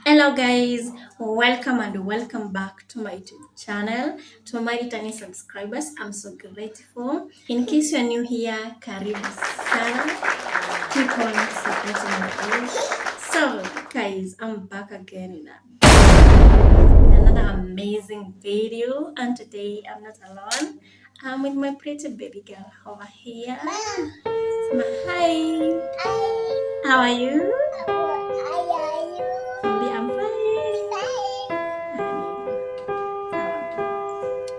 Hello guys, welcome and welcome back to my YouTube channel. To my returning subscribers, I'm so grateful. In case you're new here, karibu sana. Keep on supporting my page. So guys, I'm back again with another amazing video, and today I'm not alone. I'm with my pretty baby girl over here. Hi. How are you? I'm fine.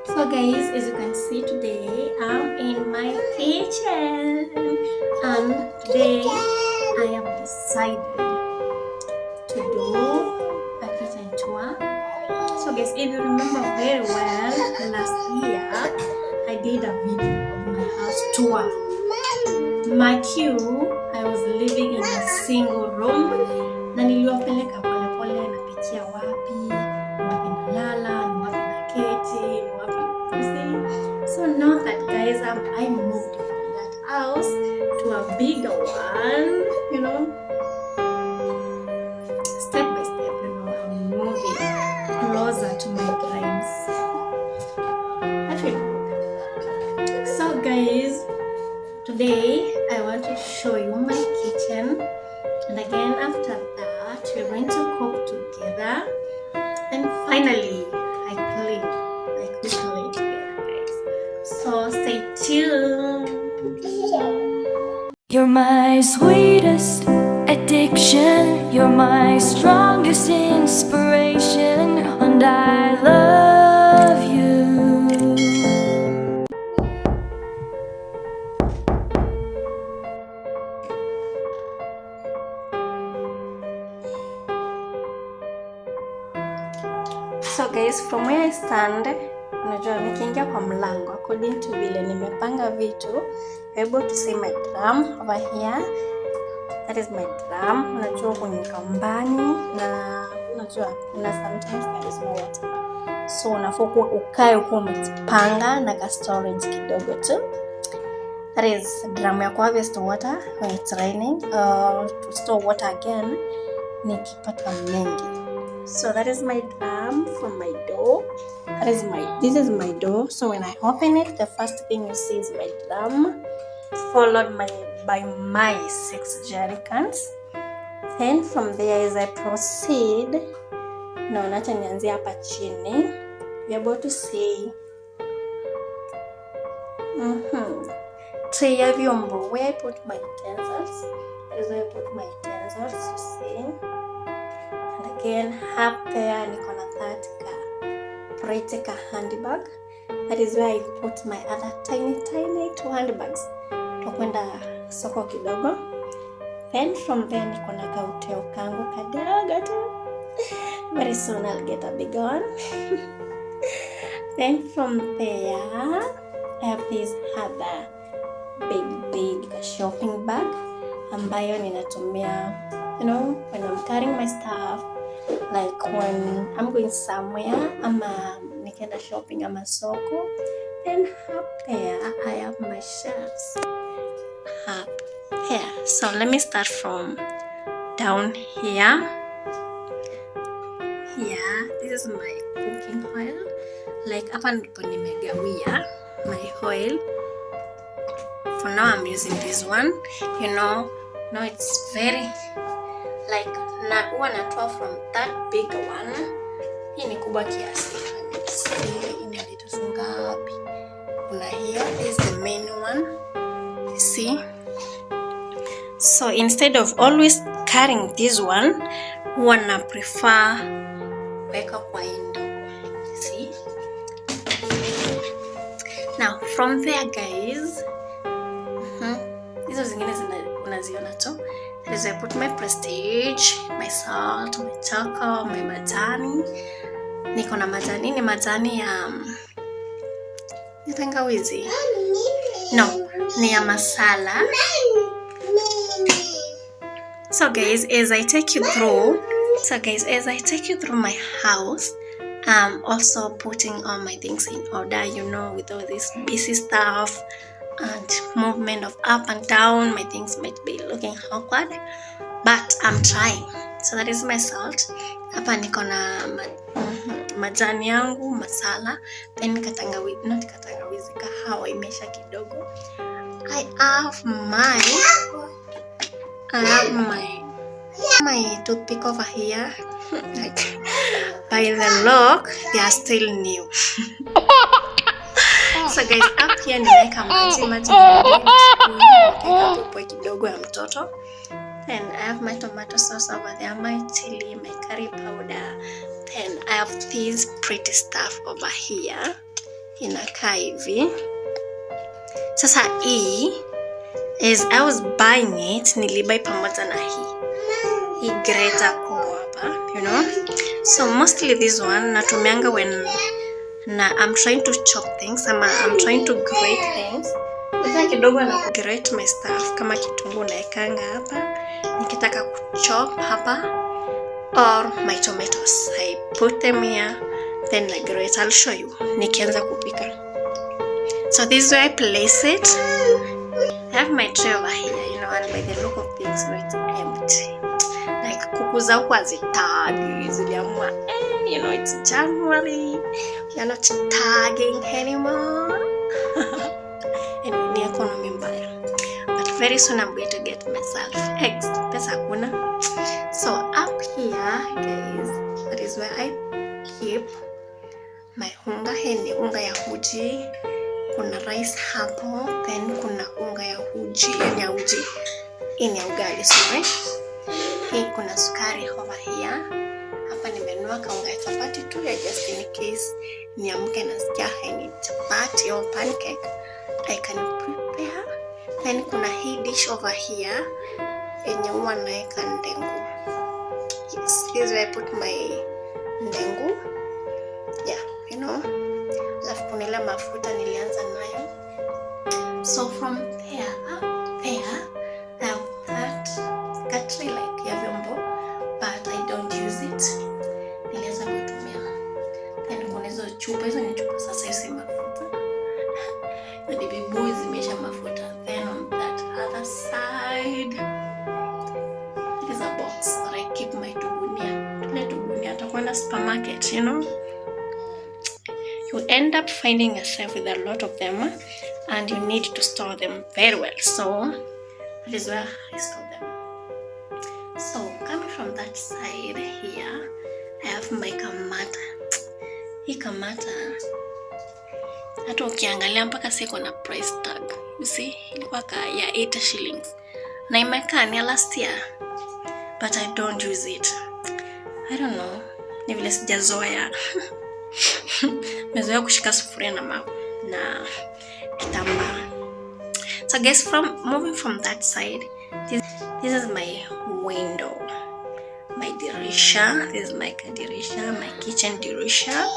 So guys, as you can see today, I'm in my kitchen, and today I have decided to do a kitchen tour. So guys, if you remember very well, last year I did a video of my house tour. Mark you, I was living in a single room na niliwapeleka polepole, napikia wapi, ni wapi nalala, ni wapi naketi, ni wapi kusi. So now that guys, I moved from that house to a bigger one, step by step, I'm moving closer to my dreams. I feel good. So guys, today I want to show you my kitchen, and again after that we're going to cook together, and finally I clean together guys. So stay tuned. You're my sweetest addiction, you're my strongest inspiration, and I love you. So guys, from where I stand, unajua nikiingia kwa mlango, according to vile nimepanga vitu, you're able to see my drum over here. That is my drum. Unajua kwenye kambani na unajua kuna sometimes there is no water, so unafaa ukae uko umepanga na ka storage kidogo tu. That is drum ya harvest water when it's raining, to store water again nikipata mengi. So that is my drum from my door. This is my door. So when I open it, the first thing you see is my drum, followed by my 6 jerrycans. Then from there, as I proceed, nacha nianzia hapa chini, you're able to see tray ya vyombo where I put my utensils. That is where I put my utensils, you see. And again, up there, niko na that pretty handbag. That is where I put my other tiny 2 handbags tukwenda soko kidogo. Then from there, niko na kauteo kangu kadogo tu. Very soon I'll get a big one. Then from there, I have this other big shopping bag ambayo ninatumia, when I'm carrying my stuff, like when I'm going somewhere, ama nikienda shopping ama soko. Then up there I have my shelves up here. So let me start from down here. This is my cooking oil. Like hapa ndipo nimegawia my oil. For now I'm using this one. No, it's very like na huwa natoa from that big one. Hii ni kubwa kiasi. Inaleta ngapi? Kuna hiyo is the main one. You see? So instead of always carrying this one, huwa na prefer weka kwa ndogo. You see? Now from there guys, hizo zingine unaziona tu. That is I put my prestige, my salt, my choco, my majani. Niko na majani, ni majani ya tangawizi. No, ni ya masala. So guys, as I take you through my house, I'm also putting all my things in order, with all this busy stuff and movement of up and down. My things might be looking awkward, but I'm trying. So that is my salt. Hapa niko na majani yangu, masala, then katangawizi, kahawa imesha kidogo. I have my toothpick over here. By the look, they are still new. So guys, up here nimeweka maji kidogo ya mtoto. Then I have my tomato sauce over there, my chili, my curry powder. Then I have this pretty stuff over here. Inakaa hivi. Sasa hii is I was buying it, nilibuy pamoja na hii grater kubwa hapa, you know. So mostly this one natumianga when I'm trying to chop things, I'm trying to grate things. Sasa kidogo na grate my stuff, kama kitunguu naekanga hapa, nikitaka kuchop hapa, or my tomatoes, I put them here, then I grate. I'll show you nikianza kupika. So this is where I place it. I have my tray over here, you know, and by the look of things, it's empty. Like kuku za huku hazitagi, ziliamua, you know, it's January, you're not tagging anymore. Anyway, ni economy mbaya. But very soon I'm going to get myself eggs. Pesa hakuna. So up here, guys, that is where I keep my unga. Hii ni unga ya uji. Kuna rice hapo, then kuna unga ya uji, ya uji. Hii ni ugali, sorry. Hii kuna sukari over here. Hapa nimenunua kaunga ya chapati tu ya just in case niamke nasikia haini chapati or pancake, I can prepare. Then kuna hii dish over here yenye huwa naeka ndengu. Yes, this is where I put my ndengu. Yeah, you know. Alafu kuna ile mafuta nilianza nayo. So from there, I have that katri like ya vyombo, but I don't use it. Nilianza kutumia. Then kuna hizo chupa, hizo ni chupa sasa hizi mafuta. Na baby boy zimesha mafuta. Then on that other side, it is a box that I keep my tugunia. Tule tugunia atakwenda supermarket, you know. You end up finding yourself with a lot of them, and you need to store them very well. So that is where I store them. So coming from that side here, I have my kamata. Hii kamata hata ukiangalia mpaka siko na price tag. You see, ilikuwa ya 80 shillings. Na imekaa ni last year, but I don't use it. I don't know. Ni vile sijazoea. Mezoea kushika sufuria na kitambaa. So guys, moving from that side, this is my window, my dirisha. This is my dirisha, my kitchen dirisha.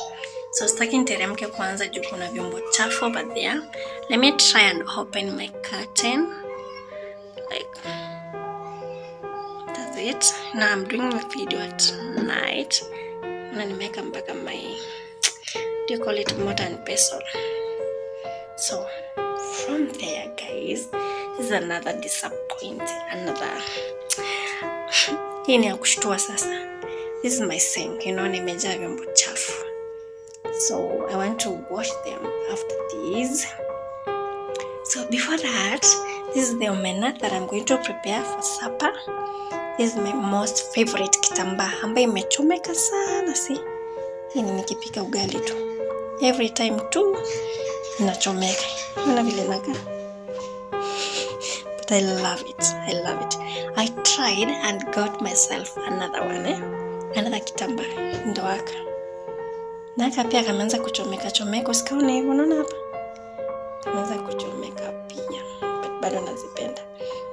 So sitaki niteremke kwanza juu kuna vyombo chafu over there. Let me try and open my curtain. Like that's it. Now I'm doing my video at night. Na nimeka mpaka my, do you call it, modern pestle. So from there, guys, this is another disappointing, hii ni ya kushtua sasa. This is my sink, you know, nimejaa vyombo chafu. So I want to wash them after this. So before that, this is the omena that I'm going to prepare for supper. This is my most favorite kitambaa ambayo imechomeka sana, si? Hii ni nikipika ugali tu. Every time tu inachomeka. Unaona vile inakaa? But I love it. I love it. I tried and got myself another one, another kitambaa. Ndo waka. Naka pia kameanza kuchomeka chomeka. Usikaone hivyo, unaona hapa? Kameanza kuchomeka pia. But bado nazipenda.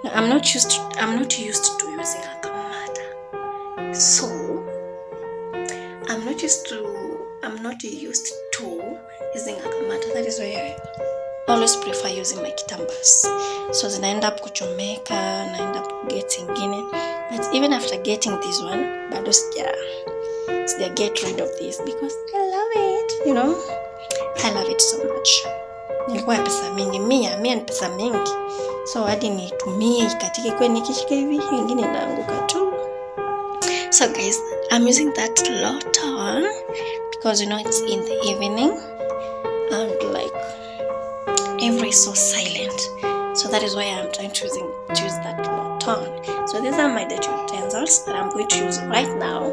Now, I'm not used to using a kamata. So I'm not used to using a kamata. That is why I always prefer using my kitambas. So then I end up kuchomeka, and I end up getting ingine. But even after getting this one, bado sija get rid of this because I love it, you know. I love it so much. Nilikuwa pesa mingi, mia ni pesa mingi. So hadi nitumie ikatike kwa nikishika hivi, ingine inaanguka tu. So guys, I'm using that Lawton because it's in the evening and like every so silent. So that is why I'm trying to choose that Lawton. So these are my dirty utensils that I'm going to use right now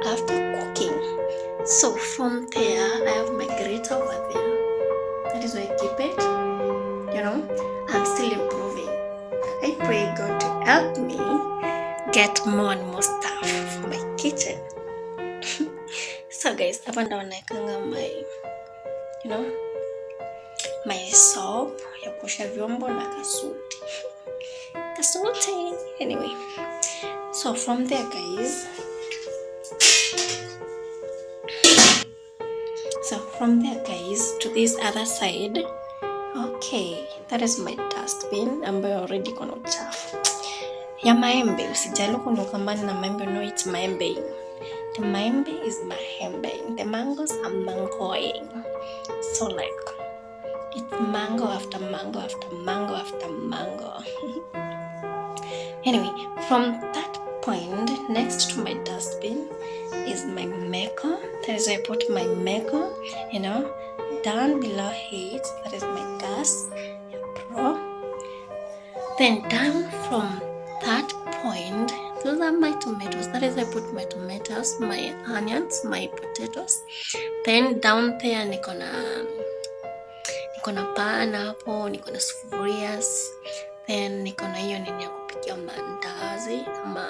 after cooking. So from there, I have my grater over there. That is where I keep it. I'm still improving. I pray God to help me get more and more stuff for my kitchen. So guys, hapa ndo naekanga my soap ya kuosha vyombo na kasuti. Anyway, so from there guys, to this other side, okay, that is my dustbin ambayo already kuna uchafu ya maembe. Usijali kunukambani na maembe, no, it's maembe. The maembe is mahembe. The mangoes are mangoing. So like it's mango after mango after mango after mango. Anyway, from that point, next to my dustbin is my maker. That is where I put my maker, down below it. That is my gas, pro. Then down from that point, those are my tomatoes. That is where I put my tomatoes, my onions, my potatoes. Then down there, nikona pan hapo, nikona sufurias. Then nikona hiyo nini ya kupikia mandazi ama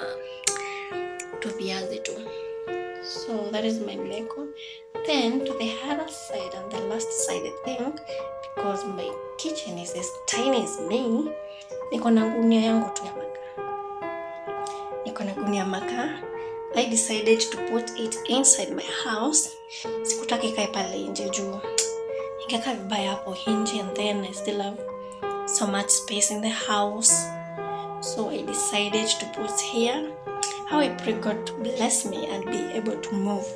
tu viazi tu. So that is my meko. Then to the other side and the last side, I think, because my kitchen is as tiny as me, nikona gunia yangu tu ya makaa. I decided to put it inside my house. Sikutaka ikae pale nje juu ingekaa vibaya hapo nje, and then I still have so much space in the house. So I decided to put here. How I pray God to bless me and be able to move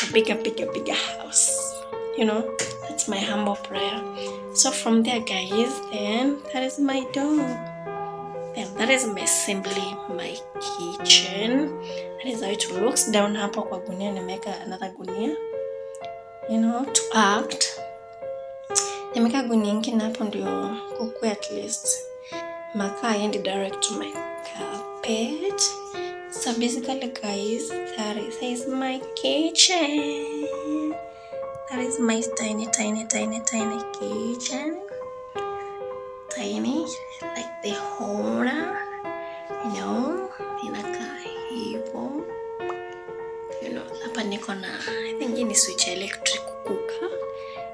a bigger house. That's my humble prayer. So from there guys, then that is my door. Then that is simply my kitchen. That is how it looks. Down hapo kwa gunia nimeka another gunia, to act. Nimeka gunia ingine hapo ndio kukue at least makaa yendi direct to my carpet. So basically guys, that is my kitchen. That is my tiny kitchen. Tiny, like the whole, inakaa hivyo. Hapa niko na, I think hii ni switch electric cooker.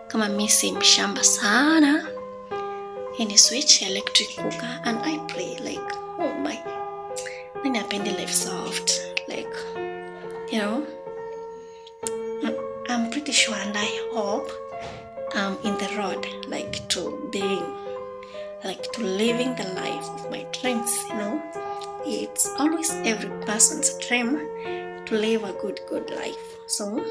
Kama mimi si mshamba sana. Hii ni switch electric cooker, and I pray like, oh my, nani apendi life soft, like, I'm pretty sure and I hope I'm in the road, like to living the life of my dreams. It's always every person's dream to live a good life. So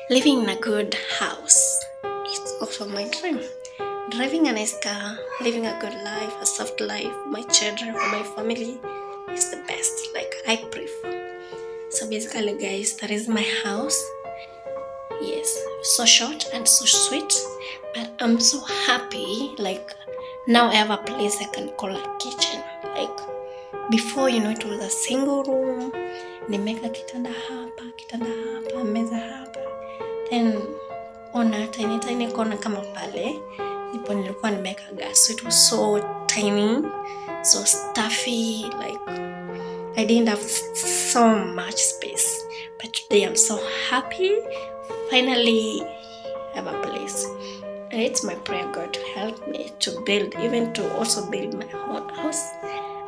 living in a good house, it's also my dream. Driving a nice car, living a good life, a soft life for my children, for my family is the best, like I prefer. So basically guys, that is my house. Yes, so short and so sweet, but I'm so happy. Like now I have a place I can call a kitchen. Like before, it was a single room. Nimeka kitanda hapa, meza hapa. Then ona tiny corner kama pale. Nipo nilikuwa nimeka gas. So it was so tiny, so stuffy. Like I didn't have so much space. But today I'm so happy. Finally have a place. And it's my prayer God to help me to build, even to also build my own house,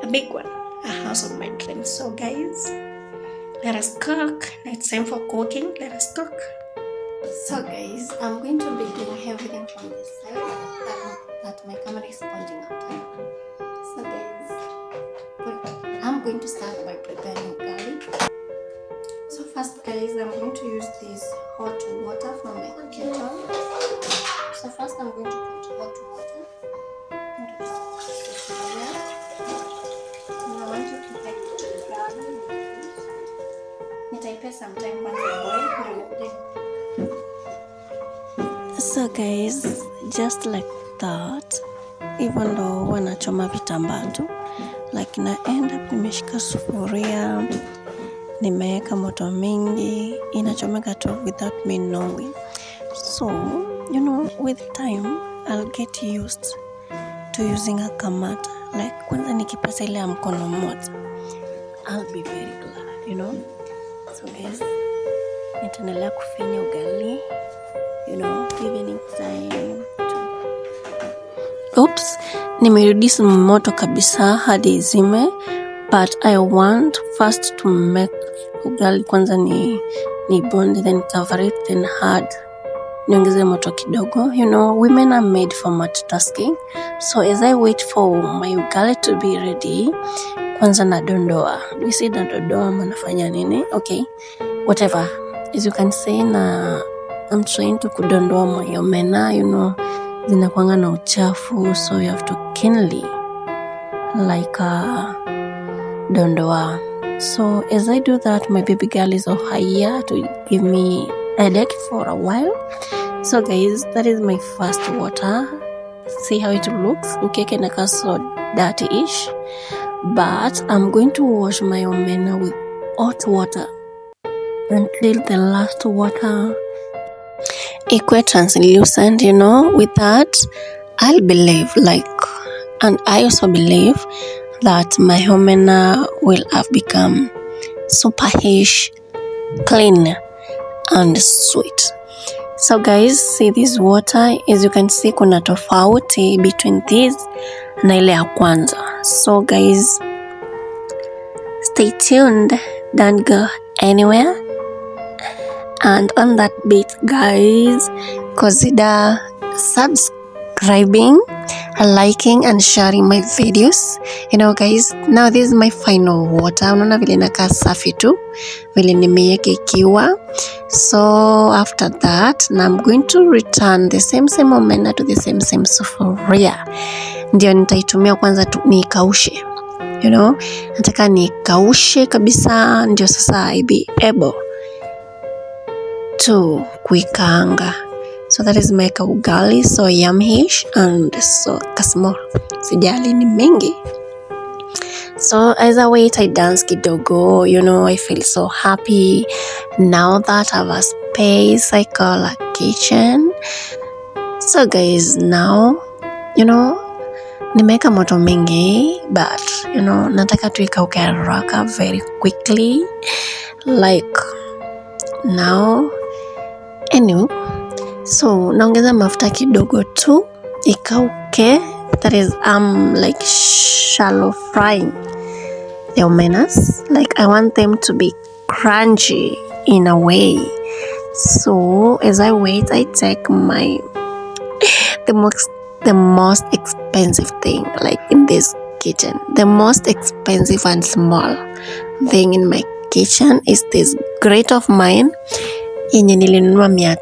a big one, a house of my dreams. So guys, let us cook. It's time for cooking. Let us cook. So guys, I'm going to be doing everything from this side that my camera is pointing out. So guys, I'm going to start by preparing garlic. So first guys, I'm going to use this hot water from my kettle. So first I'm going to put hot water into this fire. And I want you to add the garlic. nitaipea sometime kwanza boy. So guys, just like that, even though wanachoma vitambaa tu, like na end up nimeshika sufuria, nimeweka moto mingi, inachomeka tu without me knowing. So, you know, with time, I'll get used to using a kamata. Like, kwanza nikipata ile ya mkono mmoja, I'll be very glad, you know. So guys, nitaendelea kufinya ugali, you know, evening time. Oops, nimerudisha moto kabisa hadi izime, but I want first to make ugali kwanza ni bonde, then cover it, then hard niongeze moto kidogo. You know, women are made for multitasking. So as I wait for my ugali to be ready, kwanza nadondoa. You see nadondoa manafanya nini? Okay, whatever. As you can see, I'm trying to kudondoa my omena, you know, zinakuanga na uchafu, so you have to keenly like dondoa. So as I do that, my baby girl is over here to give me a headache for a while. So guys, that is my first water. See how it looks? Ukeke naka so dirty-ish, but I'm going to wash my omena with hot water until the last water equate translucent, you know. With that, I'll believe and I also believe that my omena will have become super-ish, clean and sweet. So guys, see this water, as you can see kuna tofauti between this na ile ya kwanza. So guys, stay tuned, don't go anywhere. And on that bit guys, consider subscribing, liking and sharing my videos. You know guys, now this is my final water. Unaona vile inakaa safi tu, vile nimeiweka ikiwa. So after that, now I'm going to return the same omena to the same sufuria. Ndio nitaitumia kwanza niikaushe. You know, nataka niikaushe kabisa, ndio sasa I be able to kuikaanga. So that is my ugali, so yummy-ish and so kasmol. Sijali ni mingi. So as I wait, I dance kidogo, you know, I feel so happy. Now that I have a space, I call a kitchen. So guys, now, you know, nimeka moto mingi, but, you know, nataka tu ikauke haraka very quickly. Like, now, anyway. So naongeza mafuta kidogo tu ikauke. That is like shallow frying the omenas. Like I want them to be crunchy in a way. So as I wait, I take the most expensive thing like in this kitchen. The most expensive and small thing in my kitchen is this grate of mine yenye nilinunua 500.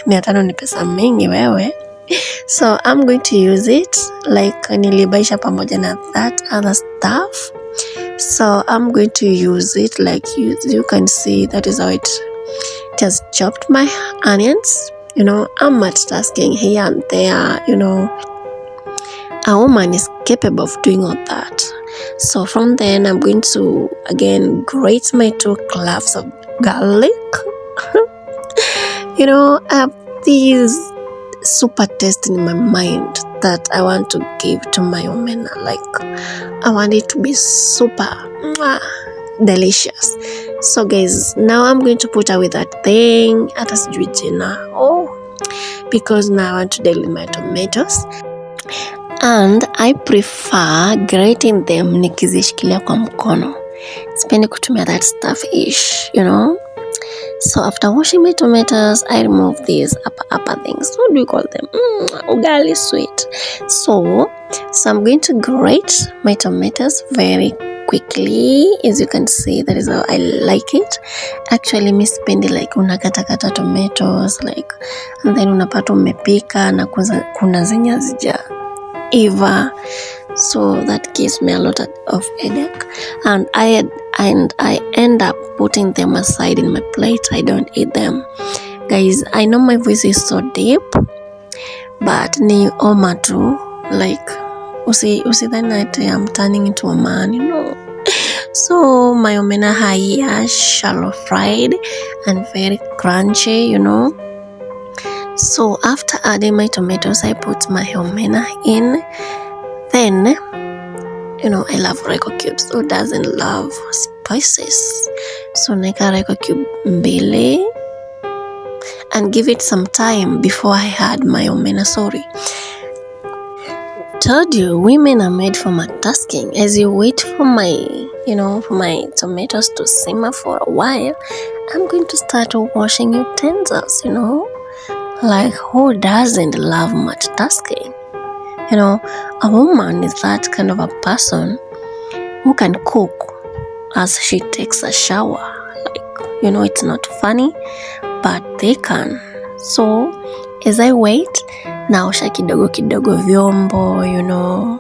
500 ni pesa mingi wewe. So I'm going to use it like nilibaisha pamoja na that other stuff. So I'm going to use it like you can see, that is how it just chopped my onions. You know, I'm multitasking here and there, you know. A woman is capable of doing all that. So from then I'm going to again grate my 2 cloves of garlic. You know, I have these super taste in my mind that I want to give to my omena. Like I want it to be super delicious. So guys, now I'm going to put away that thing hata sijui jina. Because now I want to deal with my tomatoes. And I prefer grating them nikizishikilia kwa mkono. Sipendi kutumia that stuff-ish, you know. So after washing my tomatoes, I remove these upper things. What do we call them? Ugali sweet. So I'm going to grate my tomatoes very quickly. As you can see, that is how I like it. Actually, mi sipendi like unakata tomatoes like, and then unapata umepika na kuna zenye hazijaiva. so that gives me a lot of headache, and I end up putting them aside in my plate. I don't eat them. Guys, I know my voice is so deep, but ni oma tu, like usidhani ati I'm turning into a man, So my omena are shallow fried and very crunchy, So after adding my tomatoes, I put my omena in. Then, I love Royco cubes. Who doesn't love spices? So naeka Royco cube mbili and give it some time before I add my omena. Sorry. Told you, women are made for multitasking. As you wait for my tomatoes to simmer for a while, I'm going to start washing utensils, Like, who doesn't love multitasking? A woman is that kind of a person who can cook as she takes a shower. Like, it's not funny, but they can. So, as I wait, naosha kidogo kidogo vyombo,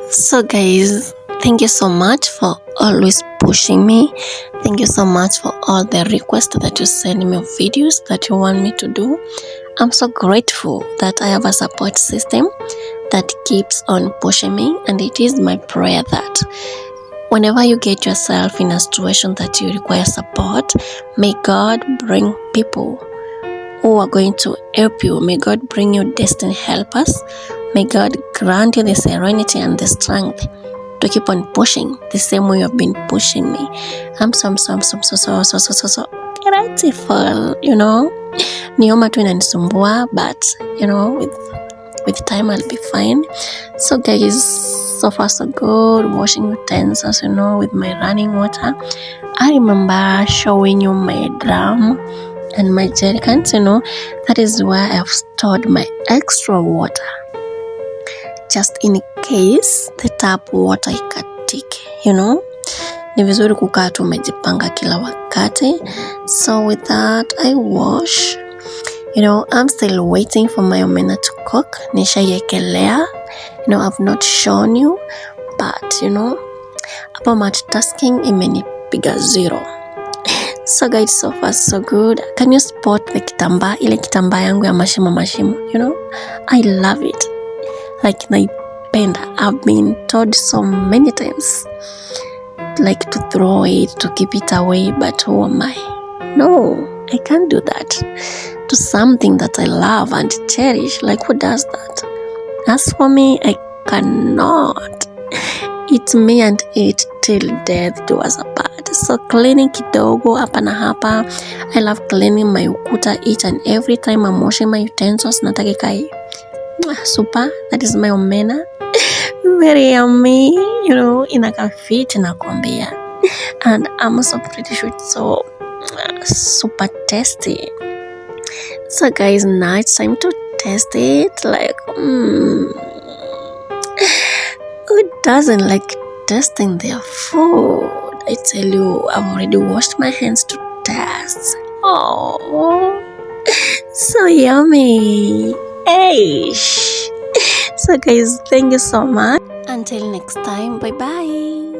So guys, thank you so much for always pushing me. Thank you so much for all the requests that you send me of videos that you want me to do. I'm so grateful that I have a support system that keeps on pushing me, and it is my prayer that whenever you get yourself in a situation that you require support, may God bring people who are going to help you. May God bring you destiny helpers. May God grant you the serenity and the strength to keep on pushing the same way you have been pushing me. I'm so grateful, Nioma tu inanisumbua, but, with time I'll be fine. So guys, so far so good. Washing utensils, with my running water. I remember showing you my drum and my jerry cans, that is where I've stored my extra water, just in case the tap water ikatike, Ni vizuri kukaa tu umejipanga kila wakati. So with that, I wash. I'm still waiting for my omena to cook. Nishaiekelea. I've not shown you, but hapo multitasking imenipiga 0. So guys, so far so good. Can you spot the ile kitambaa yangu ya mashimo, I love it. Like, naipenda. I've been told so many times, like, to throw it, to keep it away, but who am I? No, I can't do that to something that I love and cherish. Like, who does that? As for me, I cannot. It's me and it till death do us apart. So cleaning kidogo hapa na hapa. I love cleaning my ukuta each and every time I'm washing my utensils. Nataka ikae super. That is my omena. Very yummy, inaka fit nakwambia. And I'm also pretty sure it's so super tasty. So guys, now it's time to taste it. Like, who doesn't like tasting their food? I tell you, I've already washed my hands to taste. Oh, so yummy. Eish. So guys, thank you so much. Until next time, bye bye.